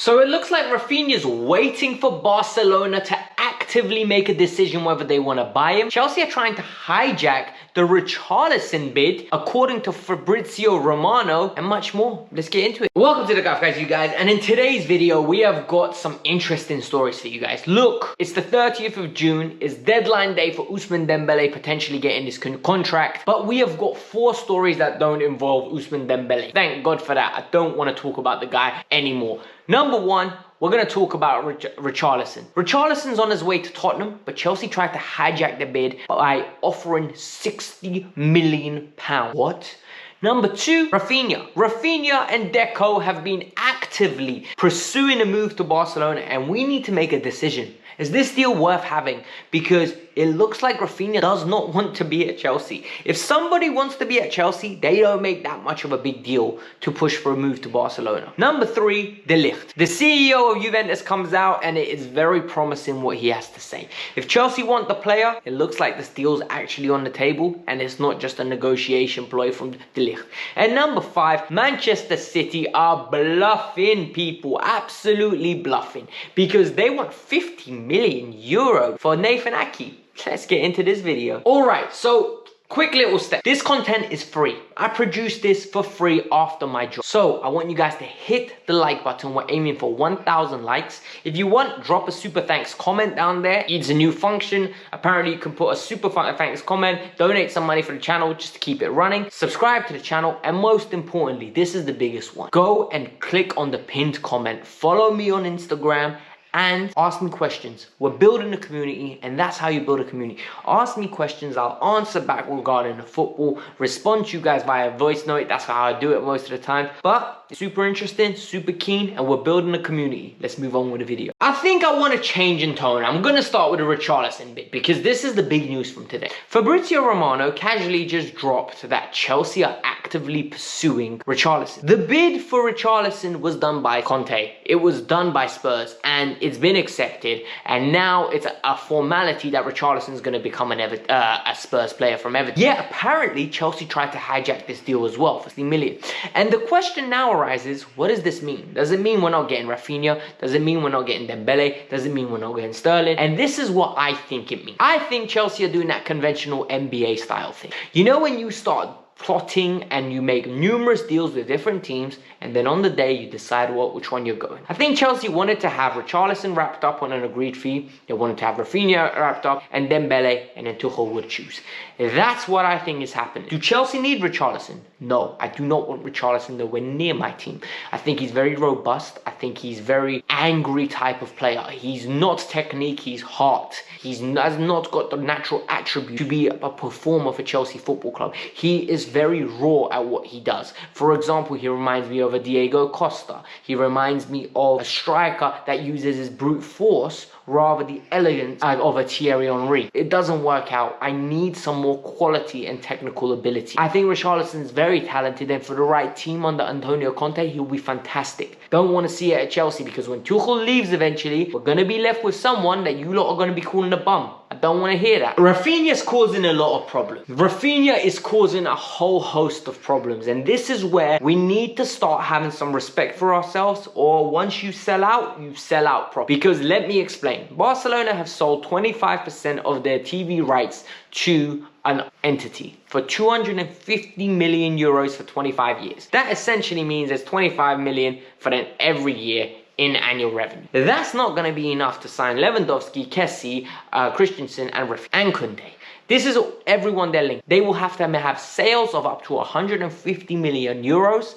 So it looks like Raphinha's waiting for Barcelona to actively make a decision whether they want to buy him. Chelsea are trying to hijack the Richarlison bid, according to Fabrizio Romano, and much more. Let's get into it. Welcome to the Kavkas View, guys, and in today's video, we have got some interesting stories for you guys. Look, it's the 30th of June. It's deadline day for Ousmane Dembele potentially getting this contract, but we have got 4 stories that don't involve Ousmane Dembele. Thank God for that. I don't want to talk about the guy anymore. Number 1, we're going to talk about Richarlison. Richarlison's on his way to Tottenham, but Chelsea tried to hijack the bid by offering £60 million. What? Number 2, Raphinha. Raphinha and Deco have been actively pursuing a move to Barcelona, and we need to make a decision. Is this deal worth having? Because it looks like Raphinha does not want to be at Chelsea. If somebody wants to be at Chelsea, they don't make that much of a big deal to push for a move to Barcelona. Number 3, De Ligt. The CEO of Juventus comes out and it is very promising what he has to say. If Chelsea want the player, it looks like this deal's actually on the table and it's not just a negotiation ploy from De Ligt. And number 5, Manchester City are bluffing, people. Absolutely bluffing. Because they want €50 million for Nathan Ake. Let's get into this video. Alright, so quick little step. This content is free. I produced this for free after my job. So I want you guys to hit the like button. We're aiming for 1,000 likes. If you want, drop a super thanks comment down there. It's a new function. Apparently you can put a super thanks comment, donate some money for the channel just to keep it running, subscribe to the channel, and most importantly, this is the biggest one. Go and click on the pinned comment. Follow me on Instagram and ask me questions. We're building a community, and that's how you build a community. Ask me questions, I'll answer back regarding the football, respond to you guys via voice note. That's how I do it most of the time. But it's super interesting, super keen, and we're building a community. Let's move on with the video. I think I want to change in tone. I'm going to start with the Richarlison bit because this is the big news from today. Fabrizio Romano casually just dropped that Chelsea are actively pursuing Richarlison. The bid for Richarlison was done by Conte. It was done by Spurs, and it's been accepted, and now it's a formality that Richarlison is going to become a Spurs player from Everton. Yet apparently Chelsea tried to hijack this deal as well for $60 million. And the question now arises, what does this mean? Does it mean we're not getting Raphinha? Does it mean we're not getting Dembele? Does it mean we're not getting Sterling? And this is what I think it means. I think Chelsea are doing that conventional NBA style thing. You know, when you start plotting and you make numerous deals with different teams, and then on the day you decide which one you're going. I think Chelsea wanted to have Richarlison wrapped up on an agreed fee. They wanted to have Raphinha wrapped up, and Dembele, and then Tuchel would choose. That's what I think is happening. Do Chelsea need Richarlison? No, I do not want Richarlison nowhere near my team. I think he's very robust. I think he's very angry type of player. He's not technique, he's heart. He has not got the natural attribute to be a performer for Chelsea Football Club. He is very raw at what he does. For example, he reminds me of a Diego Costa. He reminds me of a striker that uses his brute force rather the elegance of a Thierry Henry. It doesn't work out. I need some more quality and technical ability. I think Richarlison is very talented, and for the right team under Antonio Conte, he'll be fantastic. Don't want to see it at Chelsea, because when Tuchel leaves eventually, we're going to be left with someone that you lot are going to be calling a bum. I don't want to hear that. Raphinha's causing a lot of problems. Raphinha is causing a whole host of problems, and this is where we need to start having some respect for ourselves, or once you sell out properly. Because let me explain. Barcelona have sold 25% of their TV rights to an entity for €250 million for 25 years. That essentially means there's 25 million for them every year in annual revenue. That's not going to be enough to sign Lewandowski, Kessie, Christensen, and Koundé. This is everyone they're linked. They will have to have sales of up to €150 million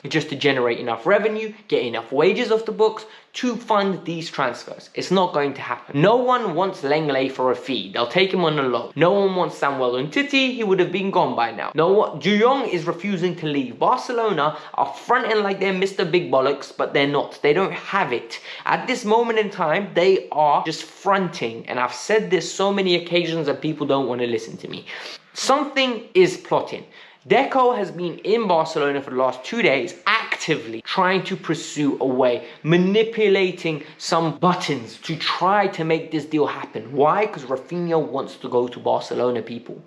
just to generate enough revenue, get enough wages off the books to fund these transfers. It's not going to happen. No one wants Lenglet for a fee. They'll take him on a loan. No one wants Samuel Umtiti. He would have been gone by now. No one. De Jong is refusing to leave. Barcelona are fronting like they're Mr. Big Bollocks, but they're not. They don't have it. At this moment in time, they are just fronting. And I've said this so many occasions and people don't want to listen to me. Something is plotting. Deco has been in Barcelona for the last 2 days, actively trying to pursue a way, manipulating some buttons to try to make this deal happen. Why? Because Raphinha wants to go to Barcelona, people.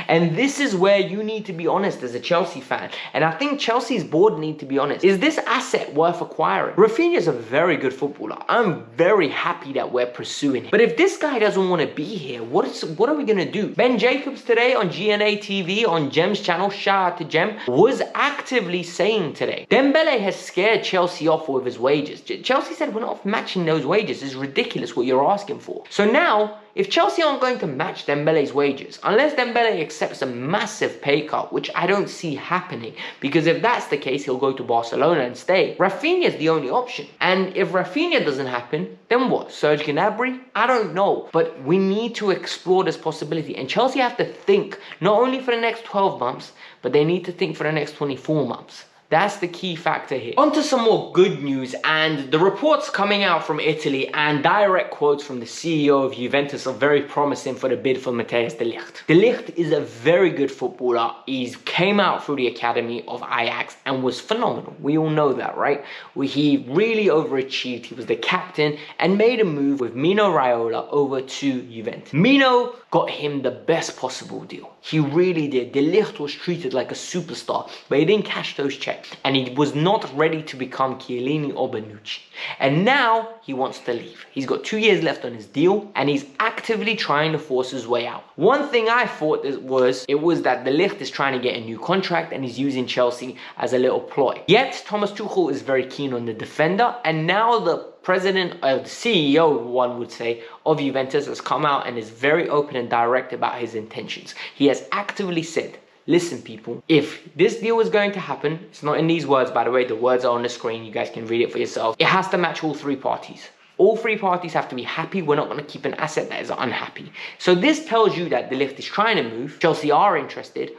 And this is where you need to be honest as a Chelsea fan. And I think Chelsea's board need to be honest. Is this asset worth acquiring? Raphinha is a very good footballer. I'm very happy that we're pursuing him. But if this guy doesn't want to be here, what are we going to do? Ben Jacobs today on GNA TV, on Jem's channel, shout out to Jem, was actively saying today, Dembele has scared Chelsea off with his wages. Chelsea said, we're not matching those wages. It's ridiculous what you're asking for. So now, if Chelsea aren't going to match Dembele's wages, unless Dembele accepts a massive pay cut, which I don't see happening, because if that's the case, he'll go to Barcelona and stay. Raphinha is the only option. And if Raphinha doesn't happen, then what? Serge Gnabry? I don't know. But we need to explore this possibility. And Chelsea have to think, not only for the next 12 months, but they need to think for the next 24 months. That's the key factor here. On to some more good news, and the reports coming out from Italy and direct quotes from the CEO of Juventus are very promising for the bid for Matthijs de Ligt. De Ligt is a very good footballer. He came out through the academy of Ajax and was phenomenal. We all know that, right? He really overachieved. He was the captain and made a move with Mino Raiola over to Juventus. Mino got him the best possible deal. He really did. De Ligt was treated like a superstar, but he didn't cash those checks. And he was not ready to become Chiellini or Bonucci. And now he wants to leave. He's got 2 years left on his deal and he's actively trying to force his way out. One thing I thought it was that De Ligt is trying to get a new contract and he's using Chelsea as a little ploy. Yet Thomas Tuchel is very keen on the defender, and now the president, the CEO, one would say, of Juventus has come out and is very open and direct about his intentions. He has actively said, listen people, if this deal is going to happen, it's not in these words by the way, the words are on the screen, you guys can read it for yourself. It has to match all three parties. All three parties have to be happy. We're not going to keep an asset that is unhappy. So this tells you that De Ligt is trying to move. Chelsea are interested.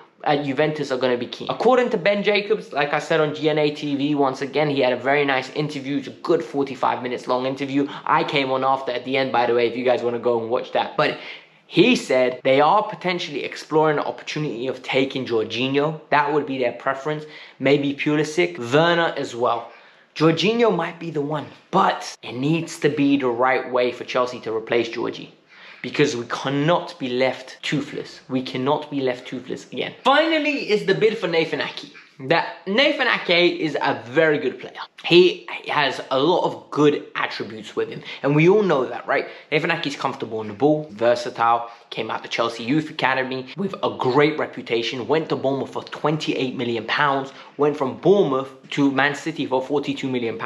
Juventus are going to be keen. According to Ben Jacobs, like I said on GNA TV, once again, he had a very nice interview. It's a good 45 minutes long interview. I came on after at the end, by the way, if you guys want to go and watch that. But he said they are potentially exploring the opportunity of taking Jorginho. That would be their preference. Maybe Pulisic, Werner as well. Jorginho might be the one, but it needs to be the right way for Chelsea to replace Georgie. Because we cannot be left toothless. We cannot be left toothless again. Finally is the bid for Nathan Ake. Nathan Ake is a very good player. He has a lot of good attributes with him. And we all know that, right? Nathan Ake is comfortable on the ball, versatile, came out the Chelsea Youth Academy with a great reputation, went to Bournemouth for £28 million, went from Bournemouth to Man City for £42 million.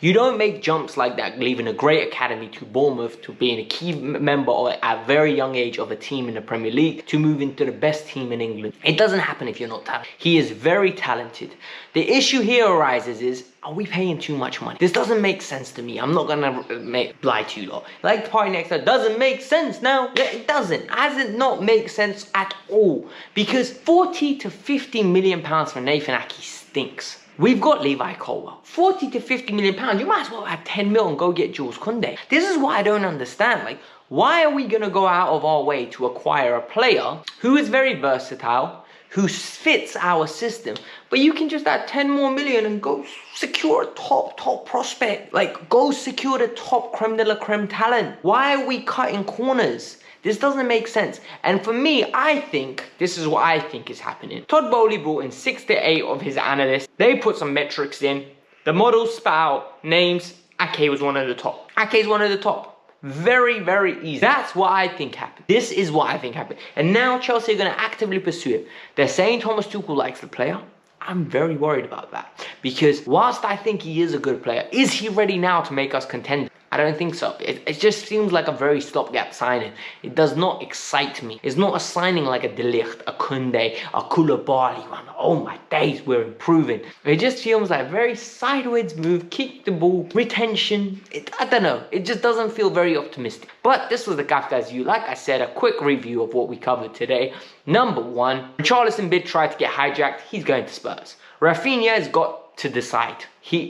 You don't make jumps like that, leaving a great academy to Bournemouth, to being a key member at a very young age of a team in the Premier League, to move into the best team in England. It doesn't happen if you're not talented. He is very talented. The issue here arises is, are we paying too much money? This doesn't make sense to me. I'm not gonna lie to you lot. Like the party next door, doesn't make sense now. It doesn't. Has it not make sense at all? Because 40 to 50 million pounds for Nathan Ake stinks. We've got Levi Colwell. 40 to 50 million pounds. You might as well have 10 mil and go get Jules Koundé. This is what I don't understand. Like, why are we gonna go out of our way to acquire a player who is very versatile, who fits our system, but you can just add 10 more million and go secure a top prospect. Like, go secure the top creme de la creme talent. Why are we cutting corners? This doesn't make sense. And for me, I think, this is what I think is happening. Todd Bowley brought in 6 to 8 of his analysts. They put some metrics in. The models spat out names. Ake was one of the top. Ake's one of the top. Very, very easy. That's what I think happened. This is what I think happened. And now Chelsea are going to actively pursue it. They're saying Thomas Tuchel likes the player. I'm very worried about that. Because whilst I think he is a good player, is he ready now to make us contenders? I don't think so. It just seems like a very stopgap signing. It does not excite me. It's not a signing like a De Ligt, a Koundé, a Koulibaly one. Oh my days, we're improving. It just feels like a very sideways move, kick the ball, retention. I don't know. It just doesn't feel very optimistic. But this was the Kavkas View. Like I said, a quick review of what we covered today. Number 1, Richarlison bid tried to get hijacked. He's going to Spurs. Raphinha has got to decide.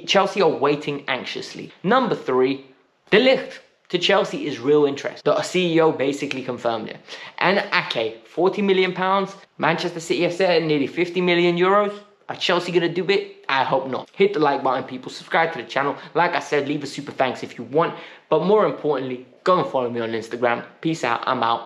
Chelsea are waiting anxiously. Number 3, De Ligt to Chelsea is real interest. The CEO basically confirmed it. And Ake, £40 million. Manchester City have said nearly 50 million euros. Are Chelsea gonna do it? I hope not. Hit the like button, people. Subscribe to the channel. Like I said, leave a super thanks if you want. But more importantly, go and follow me on Instagram. Peace out. I'm out.